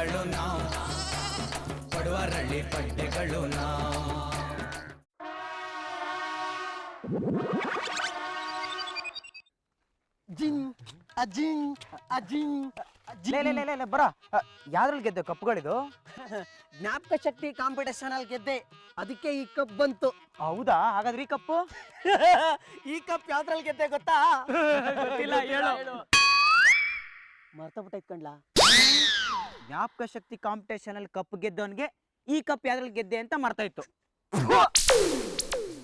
ಪಡ್ಡೆಗಳು ನಾವು, ಬಡವರಳ್ಳಿ ಪಡ್ಡೆಗಳು ನಾವು. ಜಿಂಗ್ ಅಜಿಂಗ್ ಅಜಿಂಗ್ ಬರ ಯಾವ್ದ್ರಲ್ಲಿ ಗೆದ್ದೆ ಕಪ್ಪುಗಳಿದು? ಜ್ಞಾಪಕ ಶಕ್ತಿ ಕಾಂಪಿಟೇಷನ್ ಅಲ್ಲಿ ಗೆದ್ದೆ, ಅದಕ್ಕೆ ಈ ಕಪ್ ಬಂತು. ಹೌದಾ? ಹಾಗಾದ್ರೆ ಈ ಕಪ್ಪು ಈ ಕಪ್ ಯಾವ್ದ್ರಲ್ಲಿ ಗೆದ್ದೆ ಗೊತ್ತಾ? ಗೊತ್ತಿಲ್ಲ, ಹೇಳು. ಮರ್ತಬಿಟ್ಟ ಇಟ್ಕೊಂಡ್ಲಾ? ಜ್ಞಾಪಕ ಶಕ್ತಿ ಕಾಂಪಿಟೇಷನ್ ಅಲ್ಲಿ ಕಪ್ ಗೆದ್ದವನ್ಗೆ ಈ ಕಪ್ ಯಾವ್ದ್ರಲ್ಲಿ ಗೆದ್ದೆ ಅಂತ ಮರ್ತಾ ಇತ್ತು.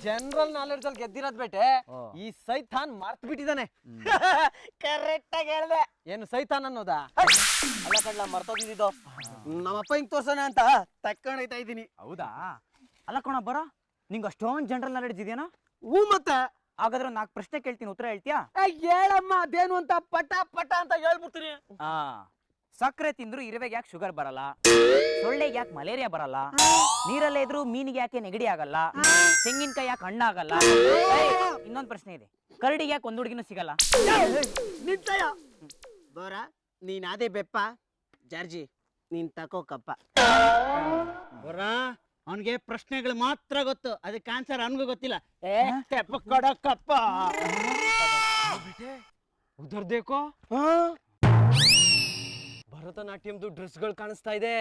ಜನರಲ್ ನಾಲೆಡ್ಜ್ ಅಲ್ಲಿ ಗೆದ್ದಿರೋದ್ ಬೇಟೆ, ಈ ಸೈತಾನ್ ಮರ್ತ್ ಬಿಟ್ಟಿದ್ದಾನೆ. ಕರೆಕ್ಟ್ ಆಗಿ ಹೇಳ್ದೆ. ಏನು ಸೈತಾನ್ ಅನ್ನೋದಾ? ಅಲ್ಲ ಕಣ್ಣ, ಮರ್ತೋಗಿದ್ದು. ನಮ್ಮಪ್ಪ ಹಿಂಗ್ ತೋರ್ಸೋಣ ಅಂತ ತಕ್ಕೊಂಡೈತಾ ಇದ್ದೀನಿ. ಹೌದಾ? ಅಲ್ಲ ಕಣ ಬರ, ನಿಂಗೆ ಅಷ್ಟೊಂದು ಜನರಲ್ ನಾಲೆಡ್ಜ್ ಇದೆಯೇನೋ? ಹೂ ಮತ್ತೆ. ಹಾಗಾದ್ರೆ 4 ಪ್ರಶ್ನೆ ಕೇಳ್ತೀನಿ, ಉತ್ತರ ಹೇಳ್ತೀಯಾ? ಹೇಳಮ್ಮ, ಅದೇನು ಅಂತ ಪಟ ಪಟ ಅಂತ ಹೇಳ್ಬಿಡ್ತೀನಿ. ಸಕ್ಕರೆ ತಿಂದ್ರು ಇರುವೆಗೆ ಯಾಕೆ ಶುಗರ್ ಬರಲ್ಲ? ಸೊಳ್ಳೆಗೆ ಯಾಕೆ ಮಲೇರಿಯಾ ಬರಲ್ಲ? ನೀರಲ್ಲೇ ಇದ್ರು ಮೀನಿಗೆ ಯಾಕೆ ನೆಗಡಿ ಆಗಲ್ಲ? ತೆಂಗಿನಕಾಯಿ ಯಾಕೆ ಹಣ್ಣಾಗಲ್ಲ? ಇನ್ನೊಂದು ಪ್ರಶ್ನೆ ಇದೆ, ಕರಡಿಗೆ ಯಾಕೆ ಒಂದು ಹುಡುಗಿನೂ ಸಿಗಲ್ಲ? ನಿಂತಯ್ಯ ಬೋರ, ನೀನ್ ಅದೇ ಬೆಪ್ಪ, ಜಾರ್ಜಿ ನೀನ್ ತಕೋ ಕಪ್ಪ. ಬೋರ, ಅವನಿಗೆ ಪ್ರಶ್ನೆಗಳು ಮಾತ್ರ ಗೊತ್ತು, ಅದಕ್ಕೆ ಆನ್ಸರ್ ಅವನಿಗೂ ಗೊತ್ತಿಲ್ಲ. ಕೊಡೋ ಕಪ್ಪ. ಉದರ್ದೇಕೋ ಭರತನಾಟ್ಯಂದು ಡ್ರೆಸ್ಗಳು ಕಾಣಿಸ್ತಾ ಇದೆ.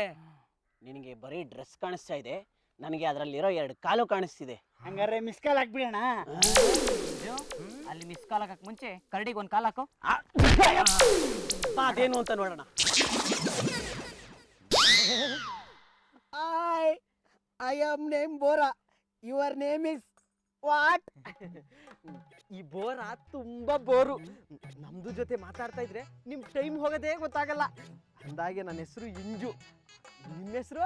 ನಿನಗೆ ಬರೀ ಡ್ರೆಸ್ ಕಾಣಿಸ್ತಾ ಇದೆ, ನನಗೆ ಅದರಲ್ಲಿರೋ 2 ಕಾಲು ಕಾಣಿಸ್ತಿದೆ. ಹಂಗಾರೆ ಮಿಸ್ ಕಾಲ್ ಹಾಕ್ಬಿಡೋಣ. ಅಲ್ಲಿ ಮಿಸ್ ಕಾಲ್ ಹಾಕಕ್ ಮುಂಚೆ ಕರಡಿಗೆ 1 ಕಾಲ್ ಹಾಕೋ. ಅದೇನು ಅಂತ ನೋಡೋಣ. I am name Bora, your name is what? ಈ ಬೋರ ತುಂಬಾ ಬೋರು. ನಮ್ದು ಜೊತೆ ಮಾತಾಡ್ತಾ ಇದ್ರೆ ನಿಮ್ ಟೈಮ್ ಹೋಗೋದೇ ಗೊತ್ತಾಗಲ್ಲ. ಅಂದಾಗೆ ನನ್ನ ಹೆಸರು ಇಂಜು, ನಿಮ್ಮ ಹೆಸರು?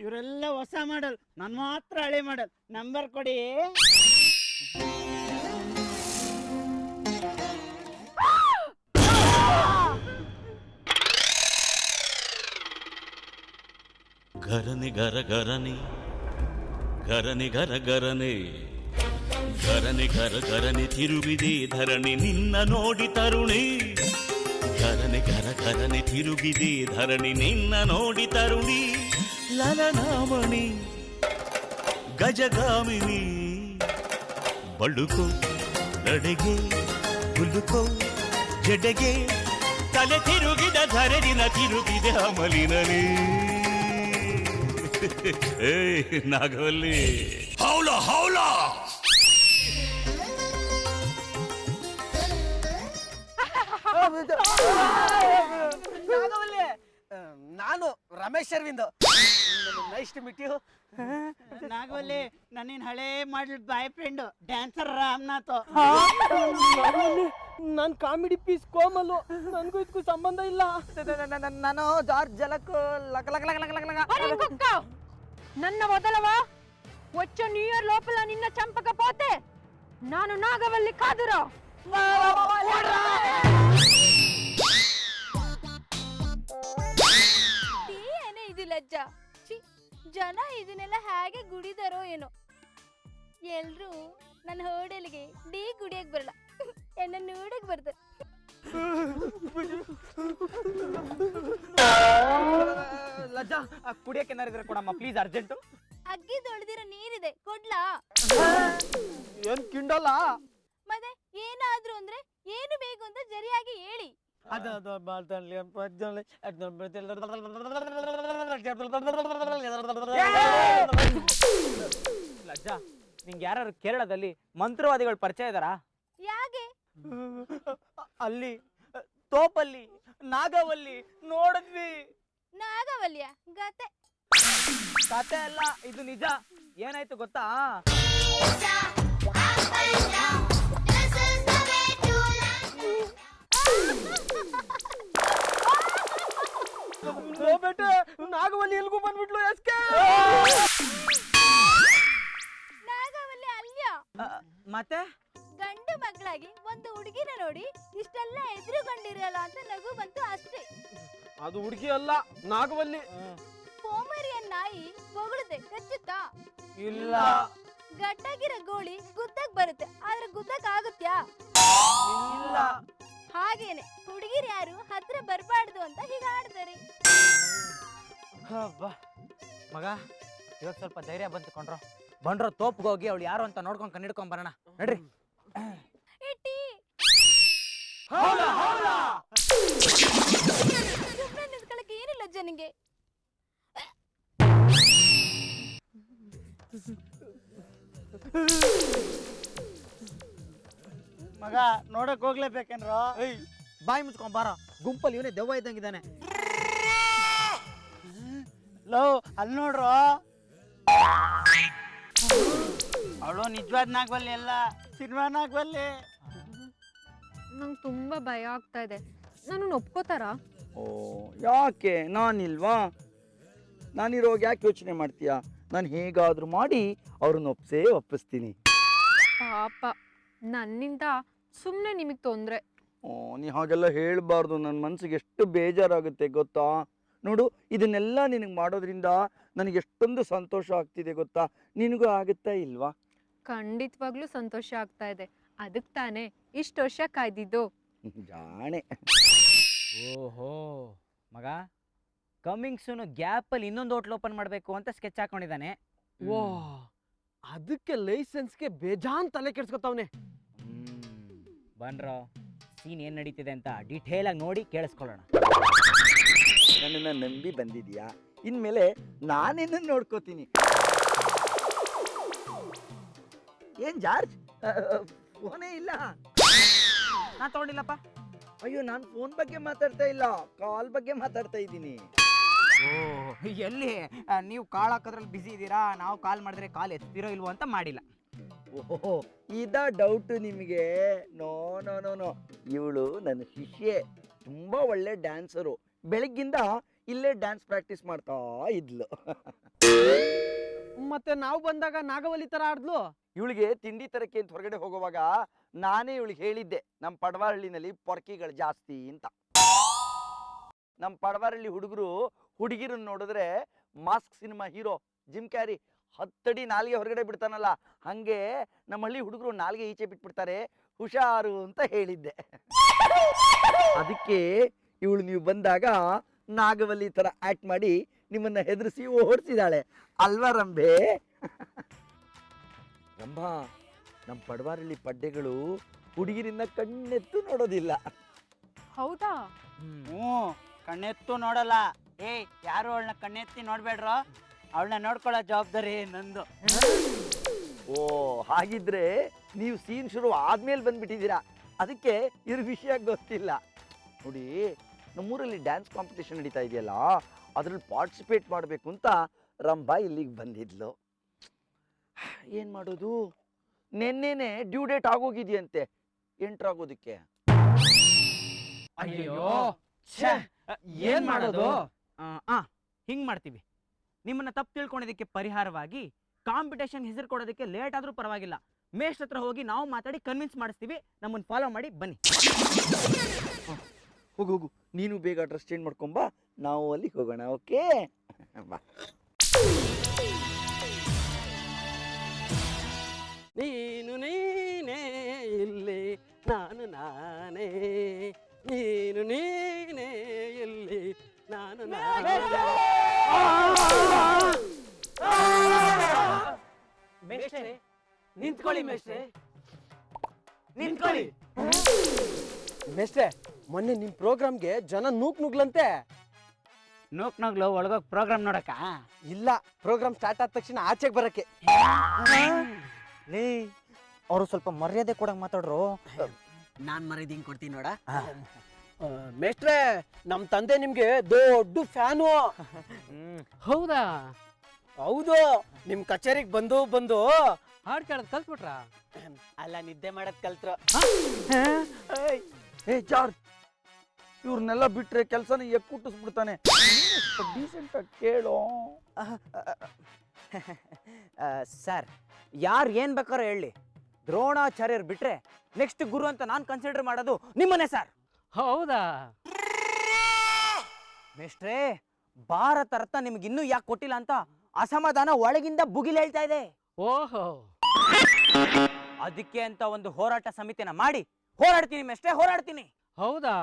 ಇವರೆಲ್ಲ ಹೊಸ ಮಾಡಲ್, ನಾನು ಮಾತ್ರ ಹಳೆ ಮಾಡಲ್. ನಂಬರ್ ಕೊಡಿ. ಗರನೆ ಗರ ಗರನೆ ಗರನೆ ಗರ ಗರನೆ ಗರನೆ ಗರ ಗರನೆ ತಿರುಗಿದೆ ಧರಣಿ ನಿನ್ನ ನೋಡಿ ತರುಣಿ. ಗರನೆ ಗರ ಗರನೆ ತಿರುಗಿದೆ ಧರಣಿ ನಿನ್ನ ನೋಡಿ ತರುಣಿ. ಲಲನಾಮಣಿ ಗಜಗಾಮಿನಿ ಬಳುಕೋ ನಡೆಗೆ ಹುಲುಕೋ ಜಡೆಗೆ ತಲೆ ತಿರುಗಿದ ಧರಣಿನ ತಿರುಗಿದೆ ಅಮಲಿನಲಿ. ಏ ನಾಗವಲ್ಲಿ ಹೌಲ ಹೌಲ. ನಾನು Ramesh Aravind. Nice to meet you. Nagavalli ನನ್ನಿನ್ ಹಳೆ model boyfriend dancer Ramanath. ನನ್ ಕಾಮಿಡಿ ಪೀಸ್ ಕೋಮಲು, ನನ್ಗೂ ಇದಕ್ಕೂ ಸಂಬಂಧ ಇಲ್ಲ. ನಾನು ಜಾರ್ಜ್ ಜಲಕ್ నన్న వదలవా? వచ్చే న్యూ ఇయర్ లోపల నిన్న చంపకపోతే నాను నాగవల్లి కాదురా. ಏನೇ ಇದು ಲಜ್ಜ. ಜನ ಇದನ್ನೆಲ್ಲ ಹೇಗೆ ಗುಡಿದಾರೋ ಏನೋ. ಎಲ್ರು ನನ್ನ ಹೋಟೆಲ್ಗೆ ಡೀ ಗುಡಿಯಕ್ ಬರಲ್ಲ, ಎನ್ನ ನೋಡಕ್ ಬರ್ತಾರೆ. ಲಜ್ಜಾ, ಕುಡಿಯಕ್ಕೆ ಏನಾರಿದ್ರೆ ಕೊಡಮ್ಮ ಪ್ಲೀಸ್, ಅರ್ಜೆಂಟು. ಅಗ್ಗಿ ತೊಳೆದಿರೋ ನೀರಿದೆ, ಕೊಡ್ಲಾ? ಏನ್ ಕಿಂಡಲ್ಲ? ಮತ್ತೆ ಏನಾದ್ರು ಅಂದ್ರೆ ಏನು ಬೇಕು ಅಂತ ಜರಿಯಾಗಿ ಹೇಳಿ. ಲಜ್ಜಾ, ನಿಂಗೆ ಯಾರು ಕೇರಳದಲ್ಲಿ ಮಂತ್ರವಾದಿಗಳು ಪರಿಚಯ ಇದಾರಾ? ಯಾಕೆ? ಅಲ್ಲಿ ತೋಪಲ್ಲಿ ನಾಗವಲ್ಲಿ ನೋಡಿದ್ವಿ. ನಾಗವಲ್ಯ ಗತೆ ಕತೆ ಅಲ್ಲ, ಇದು ನಿಜ. ಏನಾಯ್ತು ಗೊತ್ತಾ? ಬೇಟೆ, ನಾಗವಲ್ಲಿ ಎಲ್ಗೂ ಬಂದ್ಬಿಟ್ಲು. ನಾಗವಲ್ಯ ಅಲ್ಯ. ಮತ್ತೆ ಗಂಡು ಮಕ್ಕಳಾಗಿ ಒಂದು ಹುಡುಗಿನ ನೋಡಿ ಇಷ್ಟೆಲ್ಲ ಎದುರುಗೊಂಡಿರಲ್ಲ ಅಂತ ನಗು ಬಂತು ಅಷ್ಟೇ. ಅದು ಹುಡುಗಿ ಅಲ್ಲ, ನಾಗವಲ್ಲಿ. ಕೋಮರಿಯ ನಾಯಿ ಬೊಗಳುತ್ತೆ, ಕಚ್ಚುತ್ತಾ? ಇಲ್ಲ. ಗಟ್ಟಾಗಿರೋ ಗೋಳಿ ಗುದ್ದಕ್ ಬರುತ್ತೆ, ಆದ್ರೆ ಗುದ್ದಕ್ ಆಗುತ್ತ್ಯಾ? ಇಲ್ಲ. ಹಾಗೇನೆ ಹುಡುಗಿರು ಯಾರು ಹತ್ರ ಬರ್ಬಾರ್ದು ಅಂತ ಹೀಗಾಡ್ತಾರೆ. ಮಗ ಇವಾಗ ಸ್ವಲ್ಪ ಧೈರ್ಯ ಬಂತು ಕೊಂಡ್ರು ಬಂಡ್ರೋ ತೋಪ್ಗೆ ಹೋಗಿ ಅವಳು ಯಾರು ಅಂತ ನೋಡ್ಕೊಂಡು ಕಂಡಿಡ್ಕೊಂಡ್ ಬರೋಣ ನಡ್ರಿ. ಏ ಟೀ ಸುಮ್ನೆ ನಿಂತ್ಕೊಳಕ್ಕೆ ಏನಿಲ್ಲ ಅಜ್ಜ ನಿಂಗೆ. ಮಗ ನೋಡಕ್ ಹೋಗ್ಲೇಬೇಕೇನ್ರೋ? ಬಾಯಿ ಮುಚ್ಕೊಂಡ್ ಬಾರ, ಗುಂಪಲ್ಲಿ ಇವನೇ ದೆವ್ವ ಇದ್ದಂಗಿದ್ದಾನೆ. ಲೋ ಅಲ್ಲಿ ನೋಡ್ರೋ, ಅವಳು ನಿಜವಾದ ನಾಗವಲ್ಲಿ ಅಲ್ಲ, ಸಿನಿಮಾ ನಾಗವಲ್ಲಿ. ನಂಗೆ ತುಂಬಾ ಭಯ ಆಗ್ತಾ ಇದೆ. ನಾನು ಒಪ್ಕೋತಾರಾ? ಓ ಯಾಕೆ ನಾನಿಲ್ವಾ? ನಾನಿರೋವಾಗ ಯಾಕೆ ಯೋಚನೆ ಮಾಡ್ತೀಯಾ? ನಾನು ಹೇಗಾದ್ರೂ ಮಾಡಿ ಅವ್ರನ್ನ ಒಪ್ಪಿಸ್ತೀನಿ. ಪಾಪ ನನ್ನಿಂದ ಸುಮ್ಮನೆ ನಿಮಗೆ ತೊಂದರೆ. ಓ ನೀ ಹಾಗೆಲ್ಲ ಹೇಳಬಾರ್ದು. ನನ್ನ ಮನಸ್ಸಿಗೆ ಎಷ್ಟು ಬೇಜಾರಾಗುತ್ತೆ ಗೊತ್ತಾ? ನೋಡು, ಇದನ್ನೆಲ್ಲ ನಿನಗೆ ಮಾಡೋದ್ರಿಂದ ನನಗೆ ಎಷ್ಟೊಂದು ಸಂತೋಷ ಆಗ್ತಿದೆ ಗೊತ್ತಾ? ನಿನಗೂ ಆಗುತ್ತಾ ಇಲ್ವಾ? ಖಂಡಿತವಾಗ್ಲೂ ಸಂತೋಷ ಆಗ್ತಾ ಇದೆ. ಅದಕ್ಕೆ ತಾನೇ ಇಷ್ಟು ವರ್ಷ ಕಾಯ್ದಿದ್ದು. ಜಾಣೆ. ಓಹೋ ಮಗ, ಕಮಿಂಗ್ ಸೂನ್ ಗ್ಯಾಪಲ್ಲಿ ಇನ್ನೊಂದು ಹೋಟ್ಲ್ ಓಪನ್ ಮಾಡಬೇಕು ಅಂತ ಸ್ಕೆಚ್ ಹಾಕೊಂಡಿದ್ದಾನೆ. ವಾ, ಅದಕ್ಕೆ ಲೈಸೆನ್ಸ್ಗೆ ಬೇಜಾನ್ ತಲೆ ಕೆಡ್ಸ್ಕೊತಾವ್ನೆ. ಬನ್ರೋ, ಸೀನ್ ಏನ್ ನಡೀತಿದೆ ಅಂತ ಡೀಟೇಲ್ ಆಗಿ ನೋಡಿ ಕೇಳಿಸ್ಕೊಳ್ಳೋಣ. ನನ್ನನ್ನು ನಂಬಿ ಬಂದಿದ್ಯಾ? ಇನ್ಮೇಲೆ ನಾನೇನ ನೋಡ್ಕೋತೀನಿ. ಏನ್ ಜಾರ್ಜ್, ಫೋನೇ ಇಲ್ಲ? ನಾ ತಗೊಂಡಿಲ್ಲಪ್ಪ. ಅಯ್ಯೋ, ನಾನು ಫೋನ್ ಬಗ್ಗೆ ಮಾತಾಡ್ತಾ ಇಲ್ಲ, ಕಾಲ್ ಬಗ್ಗೆ ಮಾತಾಡ್ತಾ ಇದ್ದೀನಿ. ಎಲ್ಲಿ ನೀವು ಕಾಲ್ ಹಾಕೋದ್ರಲ್ಲಿ ಬಿಸಿ ಇದ್ದೀರಾ, ನಾವು ಕಾಲ್ ಮಾಡಿದ್ರೆ ಕಾಲ್ ಎತ್ತಿರೋ ಇಲ್ವೋ ಅಂತ ಮಾಡಿಲ್ಲ. ಓಹೋ, ಇದ ಡೌಟ್ ನಿಮಗೆ? ನೋ ನೋ ನೋ ನೋ, ಇವಳು ನನ್ನ ಶಿಷ್ಯೆ, ತುಂಬಾ ಒಳ್ಳೆ ಡ್ಯಾನ್ಸರು. ಬೆಳಗ್ಗಿಂದ ಇಲ್ಲೇ ಡ್ಯಾನ್ಸ್ ಪ್ರಾಕ್ಟೀಸ್ ಮಾಡ್ತಾ ಇದ್ಲು. ಮತ್ತೆ ನಾವು ಬಂದಾಗ ನಾಗವಲ್ಲಿ ತರ ಆಡ್ದ್ಲು. ಇವಳಿಗೆ ತಿಂಡಿ ತರಕ್ಕೆ ಅಂತ ಹೊರಗಡೆ ಹೋಗುವಾಗ ನಾನೇ ಇವಳಿಗೆ ಹೇಳಿದ್ದೆ, ನಮ್ಮ ಪಡವಾರಳ್ಳಿನಲ್ಲಿ ಪೊರ್ಕಿಗಳು ಜಾಸ್ತಿ ಅಂತ. ನಮ್ಮ ಪಡವಾರಳ್ಳಿ ಹುಡುಗಿರನ್ನ ನೋಡಿದ್ರೆ mask cinema hero gym carry 10 ಅಡಿ ನಾಲ್ಗೆ ಹೊರಗಡೆ ಬಿಡ್ತಾನಲ್ಲ, ಹಂಗೆ ನಮ್ಮ ಹಳ್ಳಿ ಹುಡುಗರು ನಾಲ್ಗೆ ಈಚೆ ಬಿಟ್ಬಿಡ್ತಾರೆ, ಹುಷಾರು ಅಂತ ಹೇಳಿದ್ದೆ. ಅದಕ್ಕೆ ಇವಳು ನೀವು ಬಂದಾಗ ನಾಗವಲ್ಲಿ ತರ ಆಕ್ಟ್ ಮಾಡಿ ನಿಮ್ಮನ್ನ ಹೆದರಿಸಿ ಓಡಿಸಿದಾಳೆ ಅಲ್ವಾ ರಂಭೆ? ರಂಭಾ, ನಮ್ಮ ಪಡವಾರಳ್ಳಿ ಪಡ್ಡೆಗಳು ಹುಡುಗಿರಿಂದ ಕಣ್ಣೆತ್ತು ನೋಡೋದಿಲ್ಲ. ಹೌದಾ? ಹ್ಞೂ, ಕಣ್ಣೆತ್ತು ನೋಡಲ್ಲ. ಯಾರು ಅವಳನ್ನ ಕಣ್ಣೆತ್ತಿ ನೋಡ್ಬೇಡ್ರೋ, ಅವಳನ್ನ ನೋಡ್ಕೊಳ್ಳೋ ಜವಾಬ್ದಾರಿ ನಂದು. ಓ, ಹಾಗಿದ್ರೆ ನೀವು ಸೀನ್ ಶುರು ಆದ್ಮೇಲೆ ಬಂದ್ಬಿಟ್ಟಿದ್ದೀರಾ, ಅದಕ್ಕೆ ಇವ್ರ ವಿಷಯ ಗೊತ್ತಿಲ್ಲ. ನೋಡಿ, ನಮ್ಮೂರಲ್ಲಿ ಡ್ಯಾನ್ಸ್ ಕಾಂಪಿಟೇಷನ್ ನಡೀತಾ ಇದೆಯಲ್ಲ, ಅದ್ರಲ್ಲಿ ಪಾರ್ಟಿಸಿಪೇಟ್ ಮಾಡಬೇಕು ಅಂತ ರಂಭಾ ಇಲ್ಲಿಗೆ ಬಂದಿದ್ಲು. ಏನು ಮಾಡೋದು, ನೆನ್ನೆನೆ ಡ್ಯೂ ಡೇಟ್ ಆಗೋಗಿದೆಯಂತೆ ಎಂಟ್ರ್ ಆಗೋದಕ್ಕೆ. ಅಯ್ಯೋ, ಏನ್ ಮಾಡೋದು? ಹಿಂಗ್ ಮಾಡ್ತೀವಿ, ನಿಮ್ಮನ್ನ ತಪ್ಪು ತಿಳ್ಕೊಂಡಿದ್ದಕ್ಕೆ ಪರಿಹಾರವಾಗಿ ಕಾಂಪಿಟೇಷನ್ ಹೆಸರು ಕೊಡೋದಕ್ಕೆ ಲೇಟ್ ಆದ್ರೂ ಪರವಾಗಿಲ್ಲ, ಮೇಷ್ಟ್ರ ಹತ್ರ ಹೋಗಿ ನಾವು ಮಾತಾಡಿ ಕನ್ವಿನ್ಸ್ ಮಾಡಿಸ್ತೀವಿ, ನಮ್ಮನ್ನ ಫಾಲೋ ಮಾಡಿ ಬನ್ನಿ. ಹೋಗು ಹೋಗು, ನೀನು ಬೇಗ ಡ್ರೆಸ್ ಚೇಂಜ್ ಮಾಡ್ಕೊಂಬಾ, ನಾವು ಅಲ್ಲಿಗೆ ಹೋಗೋಣ. ಓಕೆ ಬಾ. ನೀನು ನೀನೇ ಇಲ್ಲಿ, ನಾನು ನಾನೇ, ನೀನು ನೀನೇ ಇಲ್ಲಿ, ನಾನು ನಾನೇ. ಮೇಷ್ಟ್ರೆ, ನಿಂತ್ಕೊಳ್ಳಿ ಮೇಷ್ಟ್ರೆ, ನಿಂತ್ಕೊಳ್ಳಿ. ಮೇಷ್ಟ್ರೆ, ಮೊನ್ನೆ ನಿಮ್ ಪ್ರೋಗ್ರಾಮ್ಗೆ ಜನ ನುಗ್ಲಂತೆ. ನೂಕ್ನಾಗ್ಲು ಒಳಗೋಗಿ ಪ್ರೋಗ್ರಾಮ್ ನೋಡಕ್ಕ? ಇಲ್ಲ, ಪ್ರೋಗ್ರಾಮ್ ಸ್ಟಾರ್ಟ್ ಆದ ತಕ್ಷಣ ಆಚೆಗೆ ಬರಕ್ಕೆ. ಲೇ, ಅವರು ಸ್ವಲ್ಪ ಮರ್ಯಾದೆ ಕೊಡಂಗ್ ಮಾತಾಡ್ರು. ನಾನ್ ಮರ್ಯಾದೆ ಹಿಂಗ್ ಕೊಡ್ತೀನಿ ನೋಡ. ಮೇಷ್ಟ್ರೆ, ನಮ್ ತಂದೆ ನಿಮ್ಗೆ ದೊಡ್ಡ ಫ್ಯಾನು. ಹೌದಾ? ಹೌದು, ನಿಮ್ ಕಚೇರಿಗೆ ಬಂದು ಹಾಡ್ ಕೇಳೋದ್ ಕಲ್ತ್ಬಿಟ್ರ? ಅಲ್ಲ, ನಿದ್ದೆ ಮಾಡದ್ ಕಲ್ತ್ರು. ಏ ಜಾರ್ಜ್, ಇವ್ರನ್ನೆಲ್ಲ ಬಿಟ್ರೆ ಕೆಲಸನ ಎಕ್ಕುಟ್ಟಿಸ್ಬಿಡ್ತಾನೆ. ಡೀಸೆಂಟ್ ಆಗಿ ಕೇಳೋ. ಸರ್, ಯಾರು ಏನ್ ಬೇಕಾರೋ ಹೇಳಿ, ದ್ರೋಣಾಚಾರ್ಯರು ಬಿಟ್ರೆ ನೆಕ್ಸ್ಟ್ ಗುರು ಅಂತ ನಾನು ಕನ್ಸಿಡರ್ ಮಾಡೋದು ನಿಮ್ಮನ್ನೇ ಸರ್. ಹೌದಾ? ಮೇಷ್ಟ್ರೇ, ಭಾರತ ರತ್ನ ನಿಮ್ಗೆ ಇನ್ನೂ ಯಾಕೆ ಕೊಟ್ಟಿಲ್ಲ ಅಂತ ಅಸಮಾಧಾನ ಒಳಗಿಂದ ಬುಗಿಲ್ ಹೇಳ್ತಾ ಇದೆ. ಓಹೋ, ಅದಕ್ಕೆ ಅಂತ ಒಂದು ಹೋರಾಟ ಸಮಿತಿನ ಮಾಡಿ ಹೋರಾಡ್ತೀನಿ ಮೇಷ್ಟ್ರೇ, ಹೋರಾಡ್ತೀನಿ. ಹೌದಾ?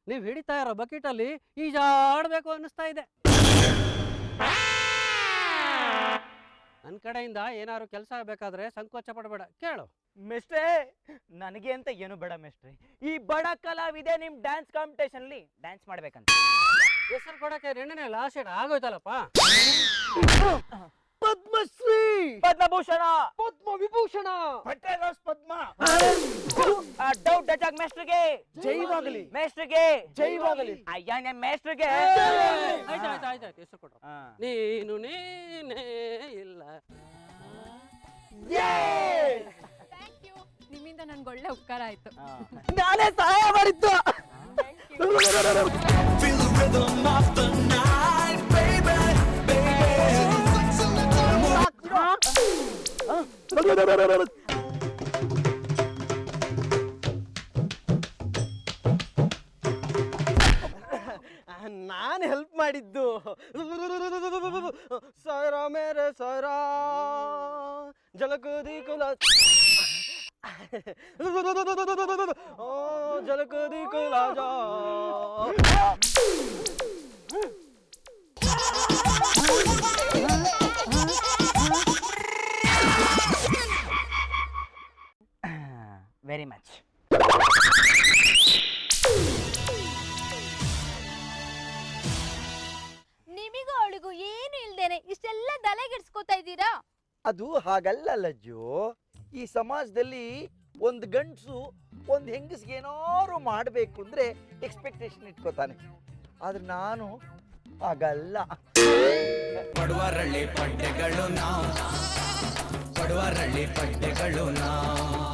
ನೀವ್ ಹಿಡಿತಾ ಇರೋ ಬಕೆಟ್ ಅಲ್ಲಿ ಈಜಾಡ್ಬೇಕು ಅನ್ನಿಸ್ತಾ ಇದೆ. ನನ್ನ ಕಡೆಯಿಂದ ಏನಾದ್ರು ಕೆಲಸ ಬೇಕಾದ್ರೆ ಸಂಕೋಚ ಪಡಬೇಡ, ಕೇಳು. ಮೆಸ್ಟ್ರೆ, ನನಗೆ ಅಂತ ಏನು ಬೇಡ ಮೆಸ್ಟ್ರೆ. ಈ ಬಡ ಕಲಾವಿದೆ ನಿಮ್ ಡ್ಯಾನ್ಸ್ ಕಾಂಪಿಟೇಷನ್ ಅಲ್ಲಿ ಡ್ಯಾನ್ಸ್ ಮಾಡ್ಬೇಕಂತ. ಹೆಸರು ಕೊಡಕ್ಕೆ ನೆನ್ನೆ ಲಾಸ್ಟ್ ಡೇಟ್ ಆಗೋಯ್ತಲ್ಲಪ್ಪ. ಪದ್ಮಶ್ರೀ, ಪದ್ಮಭೂಷಣ, ಪದ್ಮ ವಿಭೂಷಣ, ಪದ್ಮ. ಡೌಟ್ ಡಚಾಗ್ ಮೆಸ್ಟ್ರಿಗೆ ಜೈವಾಗಲಿ, ಮೇಸ್ಟ್ರಿಗೆ ಜೈವಾಗಲಿ. ಅಯ್ಯ ನಿಮ್ಮ ಮೇಸ್ಟ್ರಿಗೆ. ಆಯ್ತಾಯ್ತು ಹೆಸರು ಕೊಡು. ನೀನು ನೀನೇ ಇಲ್ಲ. ನಿಮ್ಮಿಂದ ನನ್ಗೆ ಒಳ್ಳೆ ಉಪಕಾರ ಆಯ್ತು. ನಾನೇ ಸಹಾಯ ಮಾಡಿದ್ದು. ನಾನು ಹೆಲ್ಪ್ ಮಾಡಿದ್ದು. ಸರ ಮೇರೆ ಸರ ಜಲಕದಿ ಕುಲ ಜಲಕದಿ ಕುಲ ವೆರಿ ಮಚ್. ನಿಮಿಗೂ ಅವಳಿಗೂ ಏನು ಇಲ್ದೇನೆ ಇಷ್ಟೆಲ್ಲ ತಲೆಗೆಡ್ಸ್ಕೊತಾ ಇದ್ದೀರಾ? ಅದು ಹಾಗಲ್ಲ ಲಜ್ಜು. ಈ ಸಮಾಜದಲ್ಲಿ ಒಂದು ಗಂಡಸು ಒಂದು ಹೆಂಗಸ್ಗೆ ಏನಾದ್ರು ಮಾಡಬೇಕು ಅಂದ್ರೆ ಎಕ್ಸ್ಪೆಕ್ಟೇಷನ್ ಇಟ್ಕೋತಾನೆ. ಆದ್ರೆ ನಾನು ಹಾಗಲ್ಲ. ಪಡುವರಳ್ಳಿ ಪಡ್ಡೆಗಳು ನಾವು, ಪಡುವರಳ್ಳಿ ಪಡ್ಡೆಗಳು ನಾವು.